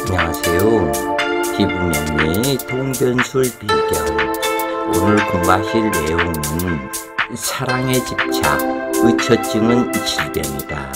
안녕하세요. 피부명리 동변술 비결. 오늘 공부하실 내용은 사랑에 집착, 의처증은 질병이다.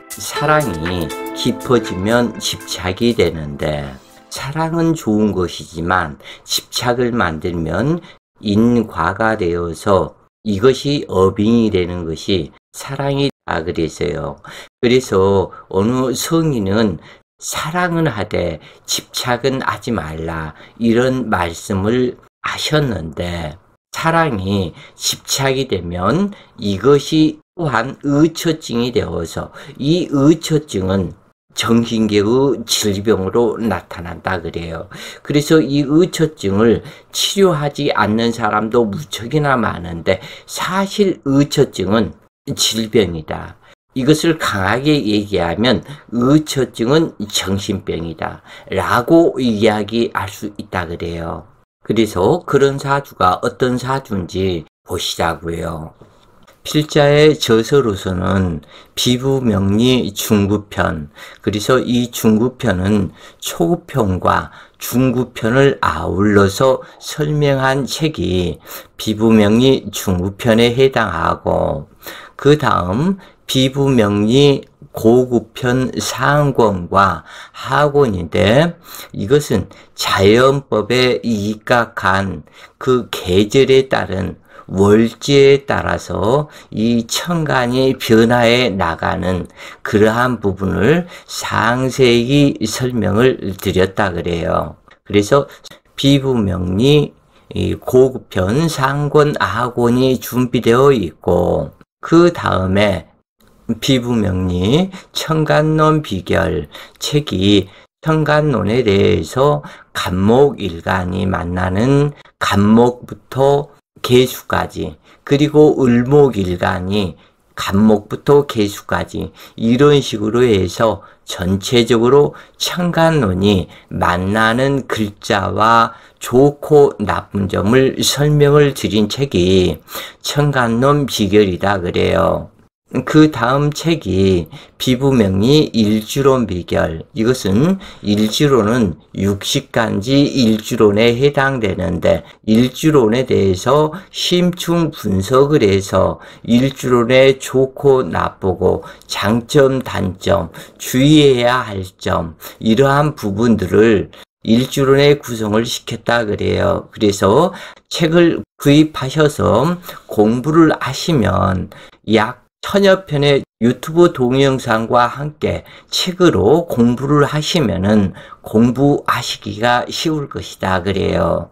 사랑이 깊어지면 집착이 되는데 사랑은 좋은 것이지만 집착을 만들면 인과가 되어서 이것이 어빙이 되는 것이 사랑이다 그래서요. 그래서 어느 성인은 사랑은 하되 집착은 하지 말라 이런 말씀을 하셨는데 사랑이 집착이 되면 이것이 또한 의처증이 되어서 이 의처증은 정신계의 질병으로 나타난다 그래요. 그래서 이 의처증을 치료하지 않는 사람도 무척이나 많은데 사실 의처증은 질병이다. 이것을 강하게 얘기하면 의처증은 정신병이다 라고 이야기할 수 있다 그래요. 그래서 그런 사주가 어떤 사주인지 보시자고요. 필자의 저서로서는 피부명리 중구편, 그래서 이 중구편은 초구편과 중구편을 아울러서 설명한 책이 피부명리 중구편에 해당하고 그 다음 피부명리 고구편 상권과 하권인데 이것은 자연법에 입각한 그 계절에 따른 월지에 따라서 이 천간이 변화해 나가는 그러한 부분을 상세히 설명을 드렸다 그래요. 그래서 피부명리 고구편 상권 하권이 준비되어 있고 그 다음에 피부명리 천간론 비결 책이 천간론에 대해서 간목일간이 만나는 간목부터 개수까지 그리고 을목일간이 간목부터 개수까지 이런 식으로 해서 전체적으로 천간론이 만나는 글자와 좋고 나쁜 점을 설명을 드린 책이 천간론 비결이다 그래요. 그 다음 책이 피부명리 일주론 비결. 이것은 일주론은 육식간지 일주론에 해당되는데 일주론에 대해서 심층 분석을 해서 일주론의 좋고 나쁘고 장점 단점 주의해야 할 점 이러한 부분들을 일주론에 구성을 시켰다 그래요. 그래서 책을 구입하셔서 공부를 하시면 약 1000여 편의 유튜브 동영상과 함께 책으로 공부를 하시면은 공부하시기가 쉬울 것이다 그래요.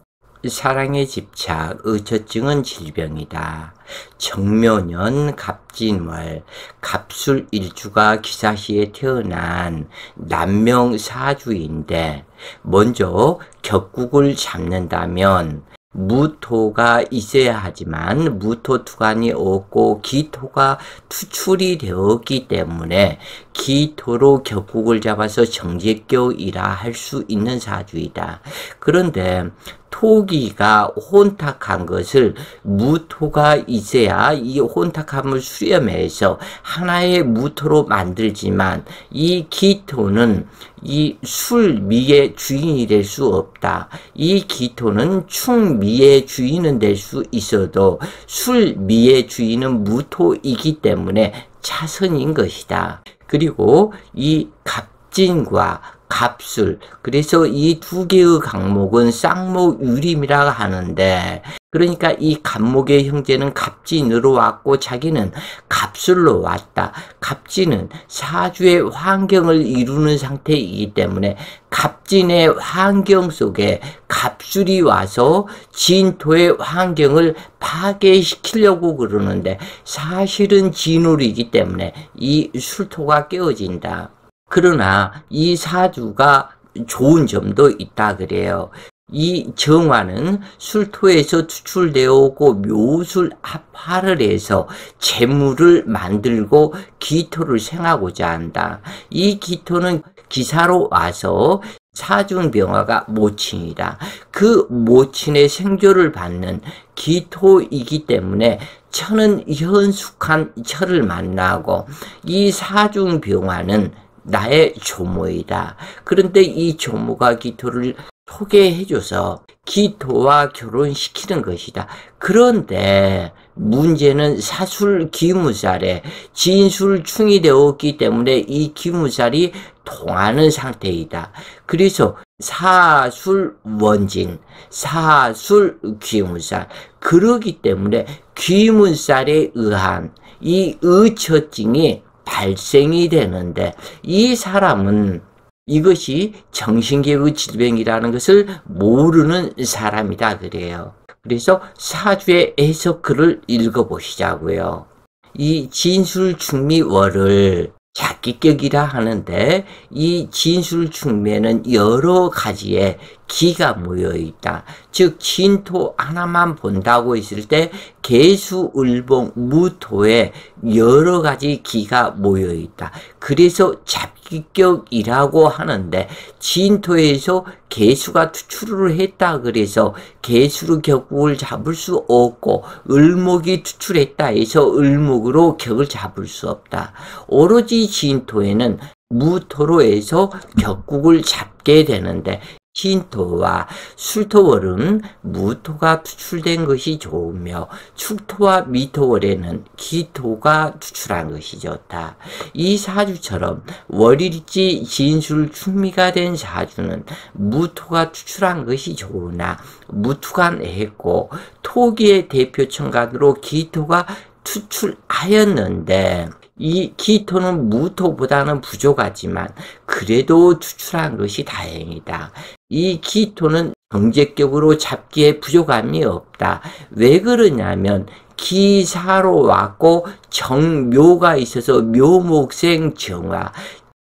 사랑에 집착, 의처증은 질병이다. 정묘년 갑진월, 갑술 일주가 기사시에 태어난 남명 사주인데 먼저 격국을 잡는다면 무토가 있어야 하지만 무토 투관이 없고 기토가 투출이 되었기 때문에 기토로 격국을 잡아서 정제격이라 할 수 있는 사주이다. 그런데 토기가 혼탁한 것을 무토가 있어야 이 혼탁함을 수렴해서 하나의 무토로 만들지만 이 기토는 이 술미의 주인이 될 수 없다. 이 기토는 충미의 주인은 될 수 있어도 술미의 주인은 무토이기 때문에 차선인 것이다. 그리고 이 갑진과 갑술, 그래서 이 두 개의 강목은 쌍목유림이라고 하는데 그러니까 이 갑목의 형제는 갑진으로 왔고 자기는 갑술로 왔다. 갑진은 사주의 환경을 이루는 상태이기 때문에 갑진의 환경 속에 갑술이 와서 진토의 환경을 파괴시키려고 그러는데 사실은 진울이기 때문에 이 술토가 깨어진다. 그러나 이 사주가 좋은 점도 있다 그래요. 이 정화는 술토에서 추출되어 오고 묘술 합화를 해서 재물을 만들고 기토를 생하고자 한다. 이 기토는 기사로 와서 사중병화가 모친이다. 그 모친의 생조를 받는 기토이기 때문에 천은 현숙한 철을 만나고 이 사중병화는 나의 조모이다. 그런데 이 조모가 기토를 소개해줘서 기토와 결혼시키는 것이다. 그런데 문제는 사술 기무살에 진술충이 되었기 때문에 이 기무살이 통하는 상태이다. 그래서 사술 원진, 사술 귀문살. 그러기 때문에 귀문살에 의한 이 의처증이 발생이 되는데 이 사람은 이것이 정신계의 질병이라는 것을 모르는 사람이다 그래요. 그래서 사주의 해석글을 읽어보시자고요. 이 진술충미월을 자기격이라 하는데 이 진술충매는 여러 가지의 기가 모여 있다. 즉 진토 하나만 본다고 했을 때 계수, 을봉, 무토에 여러 가지 기가 모여 있다. 그래서 잡기격이라고 하는데 진토에서 계수가 투출을 했다 그래서 계수로 격국을 잡을 수 없고 을목이 투출했다 해서 을목으로 격을 잡을 수 없다. 오로지 진토에는 무토로 해서 격국을 잡게 되는데 진토와 술토월은 무토가 투출된 것이 좋으며 축토와 미토월에는 기토가 투출한 것이 좋다. 이 사주처럼 월일지 진술 충미가 된 사주는 무토가 투출한 것이 좋으나 무투간했고 토기의 대표천간으로 기토가 투출하였는데 이 기토는 무토보다는 부족하지만 그래도 투출한 것이 다행이다. 이 기토는 경제격으로 잡기에 부족함이 없다. 왜 그러냐면 기사로 왔고 정묘가 있어서 묘목생 정화.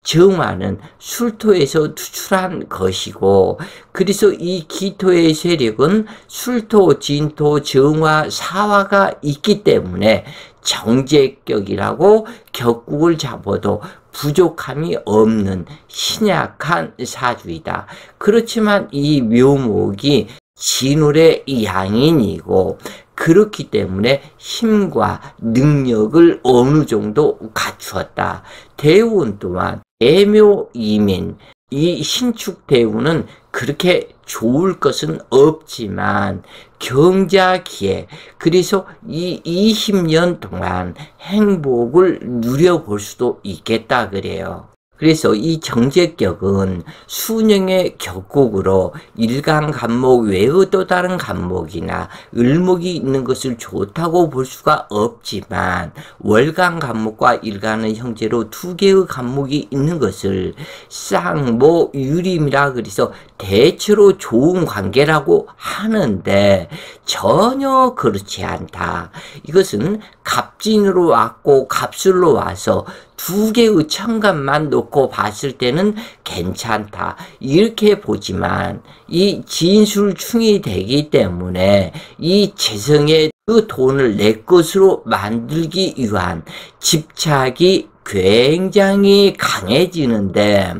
정화는 술토에서 투출한 것이고 그래서 이 기토의 세력은 술토, 진토, 정화, 사화가 있기 때문에 정제격이라고 격국을 잡아도 부족함이 없는 신약한 사주이다. 그렇지만 이 묘목이 진울의 양인이고 그렇기 때문에 힘과 능력을 어느 정도 갖추었다. 대운 또한 애묘 이민, 이 신축 대운은 그렇게 좋을 것은 없지만 경자기에 그래서 이 20년 동안 행복을 누려볼 수도 있겠다 그래요. 그래서 이 정제격은 수령의 격국으로 일간간목 외의 또 다른 간목이나 을목이 있는 것을 좋다고 볼 수가 없지만 월간간목과 일간은 형제로 두 개의 간목이 있는 것을 쌍모 유림이라 그래서 대체로 좋은 관계라고 하는데 전혀 그렇지 않다. 이것은 갑진으로 왔고 갑술로 와서 두 개의 천간만 놓고 봤을 때는 괜찮다. 이렇게 보지만 이 진술충이 되기 때문에 이 재성의 그 돈을 내 것으로 만들기 위한 집착이 굉장히 강해지는데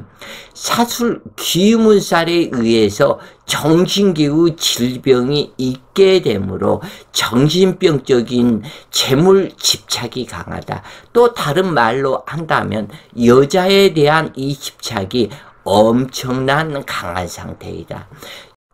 사술 귀문살에 의해서 정신기의 질병이 있게 되므로 정신병적인 재물 집착이 강하다. 또 다른 말로 한다면 여자에 대한 이 집착이 엄청난 강한 상태이다.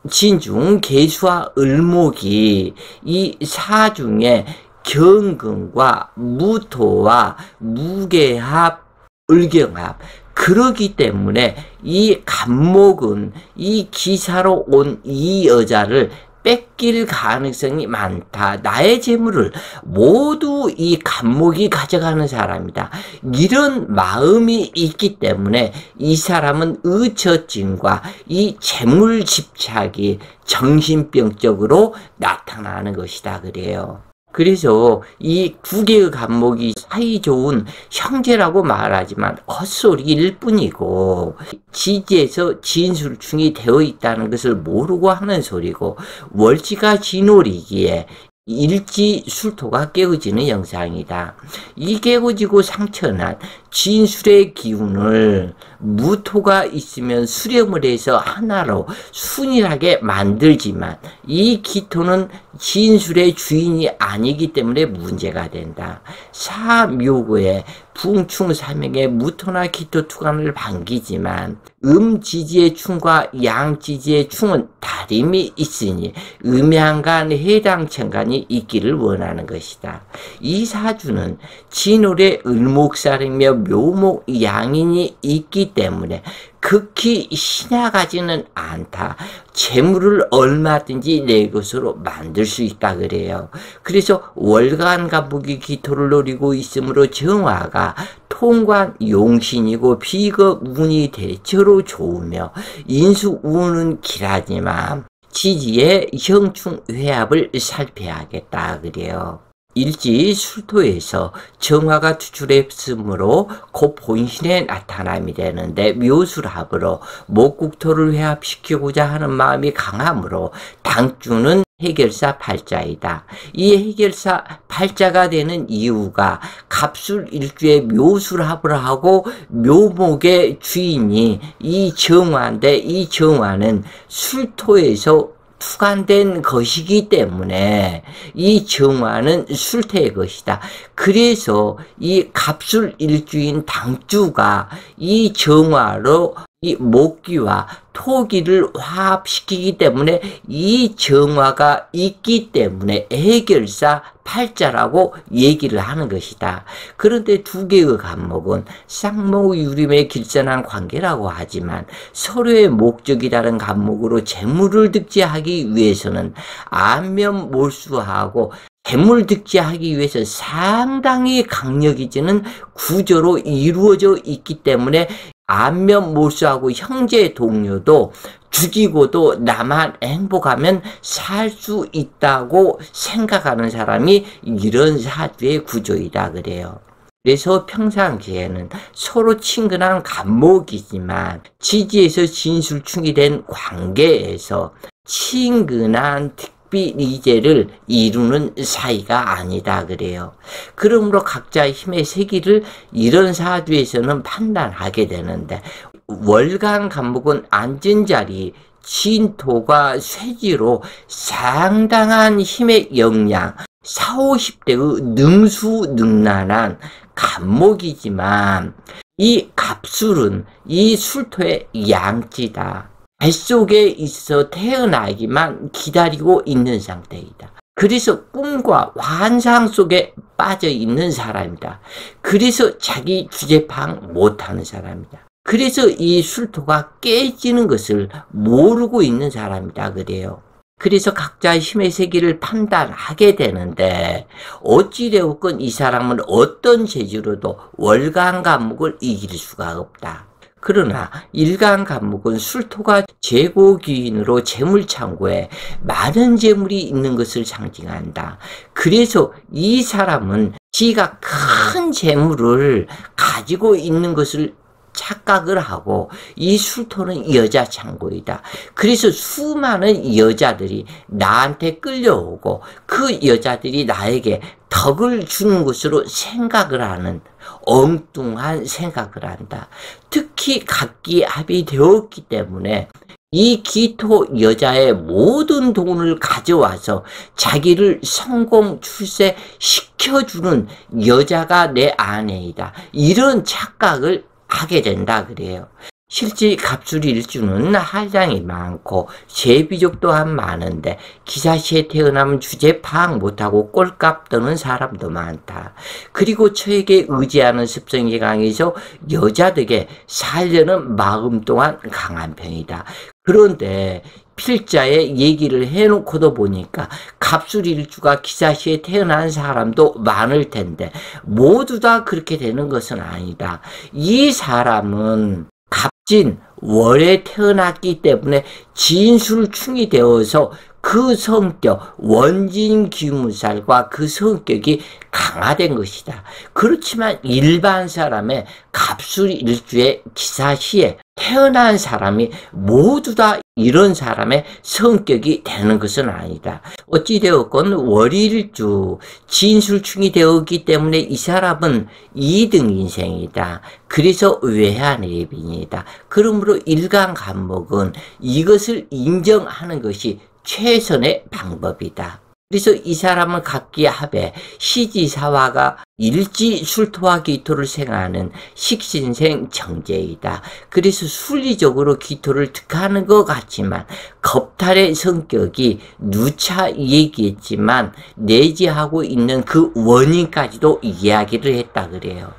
진중 계수와 을목이 이 사중에 경금과 무토와 무계합, 을경합 그러기 때문에 이 간목은 이 기사로 온 이 여자를 뺏길 가능성이 많다. 나의 재물을 모두 이 간목이 가져가는 사람이다. 이런 마음이 있기 때문에 이 사람은 의처증과 이 재물 집착이 정신병적으로 나타나는 것이다 그래요. 그래서 이 두 개의 간목이 사이좋은 형제라고 말하지만 헛소리일 뿐이고 지지에서 진술충이 되어 있다는 것을 모르고 하는 소리고 월지가 진월이기에 일지 술토가 깨어지는 영상이다. 이 깨어지고 상처난 진술의 기운을 무토가 있으면 수렴을 해서 하나로 순일하게 만들지만 이 기토는 진술의 주인이 아니기 때문에 문제가 된다. 사묘고에 붕충사명의 무토나 기토 투간을 반기지만 음지지의 충과 양지지의 충은 다림이 있으니 음양간 해당천간이 있기를 원하는 것이다. 이 사주는 진월의 을목살이며 묘목 양인이 있기 때문에 극히 신약하지는 않다. 재물을 얼마든지 내 것으로 만들 수 있다 그래요. 그래서 월간 간목이 기토를 노리고 있으므로 정화가 통관 용신이고 비겁 운이 대체로 좋으며 인수 운은 길하지만 지지의 형충 회합을 살펴야겠다 그래요. 일지 술토에서 정화가 투출했으므로 곧 본신의 나타남이 되는데 묘술합으로 목국토를 회합시키고자 하는 마음이 강하므로 당주는 해결사 팔자이다. 이 해결사 팔자가 되는 이유가 갑술일주의 묘술합을 하고 묘목의 주인이 이 정화인데 이 정화는 술토에서 투간된 것이기 때문에 이 정화는 술태의 것이다. 그래서 이 갑술일주인 당주가 이 정화로 이 목기와 토기를 화합시키기 때문에 이 정화가 있기 때문에 해결사 팔자라고 얘기를 하는 것이다. 그런데 두 개의 간목은 쌍목유림의 길전한 관계라고 하지만 서로의 목적이 다른 간목으로 재물을 득지하기 위해서는 안면몰수하고 재물 득지하기 위해서 상당히 강력해지는 구조로 이루어져 있기 때문에 안면몰수하고 형제 동료도 죽이고도 나만 행복하면 살 수 있다고 생각하는 사람이 이런 사주의 구조이다 그래요. 그래서 평상시에는 서로 친근한 간목이지만 지지에서 진술충이 된 관계에서 친근한 리제를 이루는 사이가 아니다 그래요. 그러므로 각자의 힘의 세기를 이런 사주에서는 판단하게 되는데 월간 간목은 앉은 자리 진토가 쇠지로 상당한 힘의 역량 40, 50대의 능수능란한 간목이지만 이 갑술은 이 술토의 양지다. 뱃속에 있어 태어나기만 기다리고 있는 상태이다. 그래서 꿈과 환상 속에 빠져 있는 사람이다. 그래서 자기 주제 파악 못하는 사람이다. 그래서 이 술토가 깨지는 것을 모르고 있는 사람이다 그래요. 그래서 각자의 힘의 세계를 판단하게 되는데 어찌되었건 이 사람은 어떤 재주로도 월간 간목을 이길 수가 없다. 그러나 일간 간목은 술토가 재고기인으로 재물창고에 많은 재물이 있는 것을 상징한다. 그래서 이 사람은 지가 큰 재물을 가지고 있는 것을 착각을 하고 이 술토는 여자 창고이다. 그래서 수많은 여자들이 나한테 끌려오고 그 여자들이 나에게 덕을 주는 것으로 생각을 하는 엉뚱한 생각을 한다. 특히 각기합이 되었기 때문에 이 기토 여자의 모든 돈을 가져와서 자기를 성공 출세 시켜주는 여자가 내 아내이다. 이런 착각을 하게 된다 그래요. 실제 갑술일주는 한량이 많고 제비족 또한 많은데 기사시에 태어나면 주제 파악 못하고 꼴값 떠는 사람도 많다. 그리고 저에게 의지하는 습성이 강해서 여자들에게 살려는 마음 또한 강한 편이다. 그런데 필자에 얘기를 해놓고도 보니까 갑술일주가 기사시에 태어난 사람도 많을 텐데 모두 다 그렇게 되는 것은 아니다. 이 사람은 갑진 월에 태어났기 때문에 진술충이 되어서 그 성격, 원진기무살과 그 성격이 강화된 것이다. 그렇지만 일반 사람의 갑술일주의 기사시에 태어난 사람이 모두 다 이런 사람의 성격이 되는 것은 아니다. 어찌되었건 월일주 진술충이 되었기 때문에 이 사람은 2등 인생이다. 그래서 외환예빈이다. 그러므로 일간간목은 이것을 인정하는 것이 최선의 방법이다. 그래서 이 사람은 각기합에 시지사화가 일지술토와 기토를 생하는 식신생 정제이다. 그래서 순리적으로 기토를 득하는 것 같지만 겁탈의 성격이 누차 얘기했지만 내지하고 있는 그 원인까지도 이야기를 했다 그래요.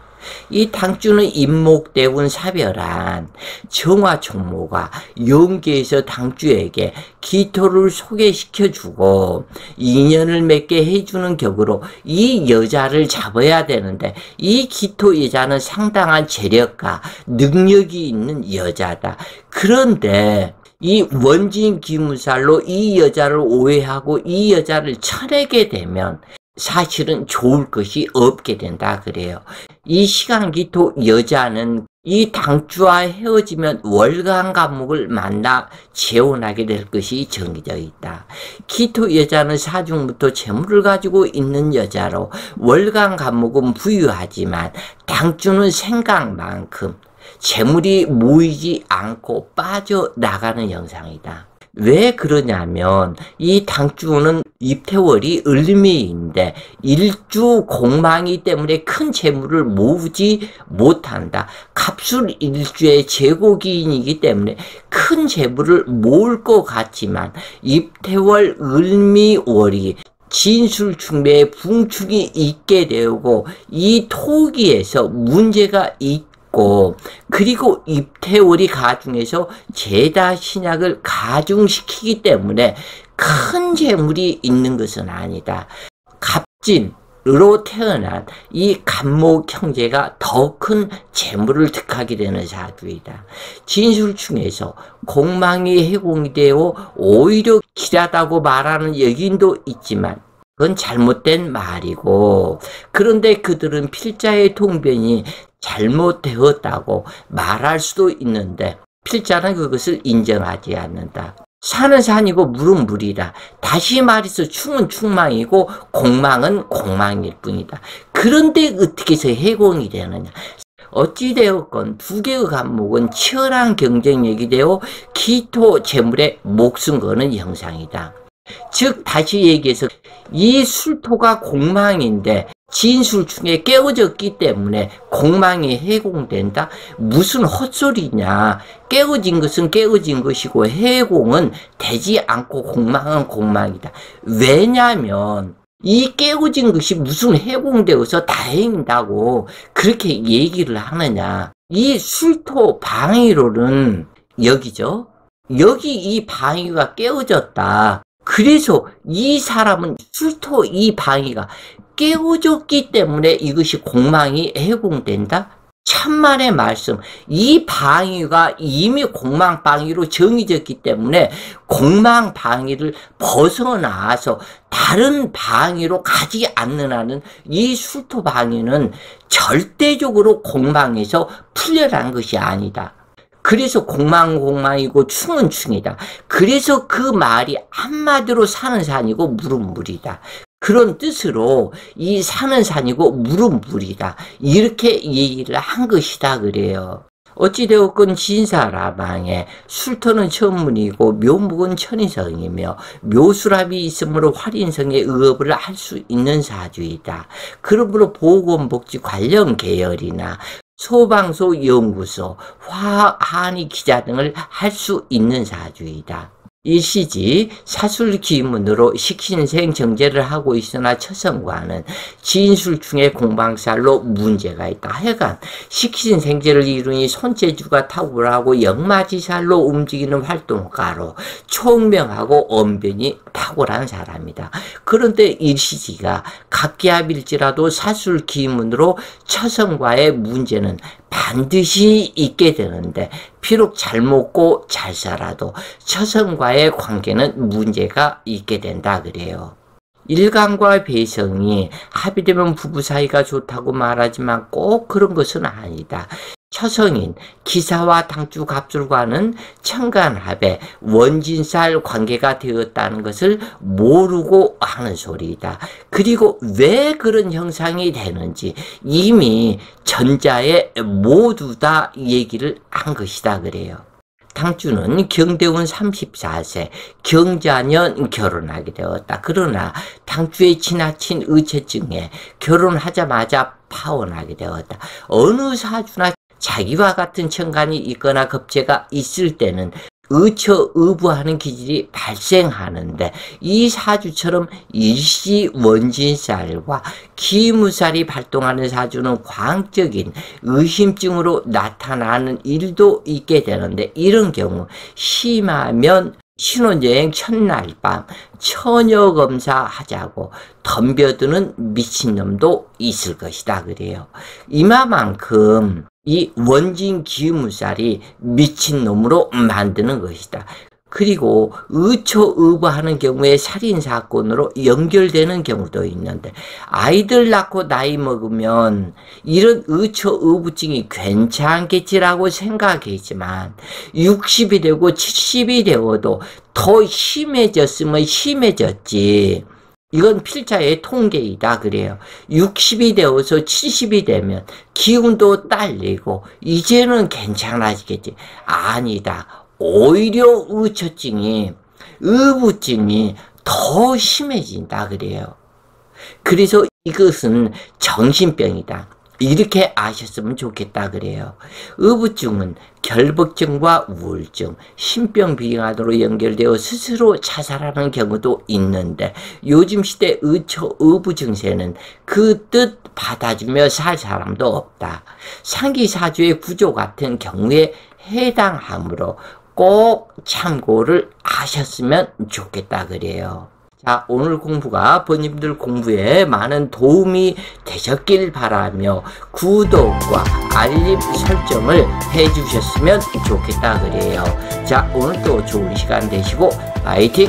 이 당주는 임목대운 사별한 정화총무가 용계에서 당주에게 기토를 소개시켜주고 인연을 맺게 해주는 격으로 이 여자를 잡아야 되는데 이 기토 여자는 상당한 재력과 능력이 있는 여자다. 그런데 이 원진 기무살로 이 여자를 오해하고 이 여자를 쳐내게 되면 사실은 좋을 것이 없게 된다 그래요. 이 시간기토 여자는 이 당주와 헤어지면 월간간목을 만나 재혼하게 될 것이 정해져 있다. 기토 여자는 사중부터 재물을 가지고 있는 여자로 월간간목은 부유하지만 당주는 생각만큼 재물이 모이지 않고 빠져나가는 형상이다. 왜 그러냐면 이 당주는 입태월이 을미인데 일주 공망이 때문에 큰 재물을 모으지 못한다. 갑술 일주의 제고기인이기 때문에 큰 재물을 모을 것 같지만 입태월 을미월이 진술충매에 붕축이 있게 되고 이 토기에서 문제가 그리고 입태월이 가중해서 제다 신약을 가중시키기 때문에 큰 재물이 있는 것은 아니다. 갑진으로 태어난 이 간목 형제가 더 큰 재물을 득하게 되는 사주이다. 진술충에서 공망이 해공이 되어 오히려 길하다고 말하는 여긴도 있지만 그건 잘못된 말이고, 그런데 그들은 필자의 통변이 잘못되었다고 말할 수도 있는데 필자는 그것을 인정하지 않는다. 산은 산이고 물은 물이다. 다시 말해서 충은 충망이고 공망은 공망일 뿐이다. 그런데 어떻게 해서 해공이 되느냐. 어찌되었건 두 개의 간목은 치열한 경쟁력이 되어 기토 재물에 목숨 거는 형상이다. 즉 다시 얘기해서 이 술토가 공망인데 진술충에 깨어졌기 때문에 공망이 해공된다? 무슨 헛소리냐. 깨어진 것은 깨어진 것이고 해공은 되지 않고 공망은 공망이다. 왜냐하면 이 깨어진 것이 무슨 해공되어서 다행이다고 그렇게 얘기를 하느냐. 이 술토 방위로는 여기죠. 여기 이 방위가 깨어졌다. 그래서 이 사람은 술토 이 방위가 깨어졌기 때문에 이것이 공망이 해공된다? 참말의 말씀. 이 방위가 이미 공망 방위로 정해졌기 때문에 공망 방위를 벗어나서 다른 방위로 가지 않는 한은 이 술토 방위는 절대적으로 공망에서 풀려난 것이 아니다. 그래서 공망이고 충은 충이다. 그래서 그 말이 한마디로 산은 산이고 물은 물이다. 그런 뜻으로 이 산은 산이고 물은 물이다. 이렇게 얘기를 한 것이다 그래요. 어찌되었건 진사라방에 술토는 천문이고 묘목은 천인성이며 묘수랍이 있으므로 활인성의 의업을 할 수 있는 사주이다. 그러므로 보건복지 관련 계열이나 소방소 연구소, 화학한의 기자 등을 할 수 있는 사주이다. 일시지 사술기문으로 식신생 정제를 하고 있으나 처성과는 진술충의 공방살로 문제가 있다. 하여간 식신생제를 이루니 손재주가 탁월하고 역마지살로 움직이는 활동가로 총명하고 언변이 탁월한 사람이다. 그런데 일시지가 각기합일지라도 사술기문으로 처성과의 문제는 반드시 있게 되는데 비록 잘 먹고 잘 살아도 처성과의 관계는 문제가 있게 된다 그래요. 일간과 배성이 합의되면 부부 사이가 좋다고 말하지만 꼭 그런 것은 아니다. 처성인 기사와 당주 갑술과는 천간합에 원진살 관계가 되었다는 것을 모르고 하는 소리이다. 그리고 왜 그런 형상이 되는지 이미 전자에 모두 다 얘기를 한 것이다 그래요. 당주는 경대운 34세 경자년 결혼하게 되었다. 그러나 당주의 지나친 의체증에 결혼하자마자 파혼하게 되었다. 어느 사주나 자기와 같은 천간이 있거나 겁재가 있을 때는 의처의부하는 기질이 발생하는데 이 사주처럼 일시 원진살과 기무살이 발동하는 사주는 과학적인 의심증으로 나타나는 일도 있게 되는데 이런 경우 심하면 신혼여행 첫날 밤 처녀검사 하자고 덤벼드는 미친놈도 있을 것이다 그래요. 이마만큼 이 원진 기무살이 미친놈으로 만드는 것이다. 그리고 의초의부하는 경우에 살인사건으로 연결되는 경우도 있는데 아이들 낳고 나이 먹으면 이런 의초의부증이 괜찮겠지라고 생각했지만 60이 되고 70이 되어도 더 심해졌으면 심해졌지. 이건 필자의 통계이다 그래요. 60이 되어서 70이 되면 기운도 딸리고 이제는 괜찮아지겠지. 아니다. 오히려 의부증이 더 심해진다 그래요. 그래서 이것은 정신병이다. 이렇게 아셨으면 좋겠다 그래요. 의부증은 결벽증과 우울증, 신병비관으로 연결되어 스스로 자살하는 경우도 있는데 요즘 시대 의부증세는 그 뜻 받아주며 살 사람도 없다. 상기사주의 구조 같은 경우에 해당하므로 꼭 참고를 하셨으면 좋겠다 그래요. 자, 오늘 공부가 본인들 공부에 많은 도움이 되셨길 바라며 구독과 알림 설정을 해주셨으면 좋겠다 그래요. 자, 오늘도 좋은 시간 되시고 파이팅!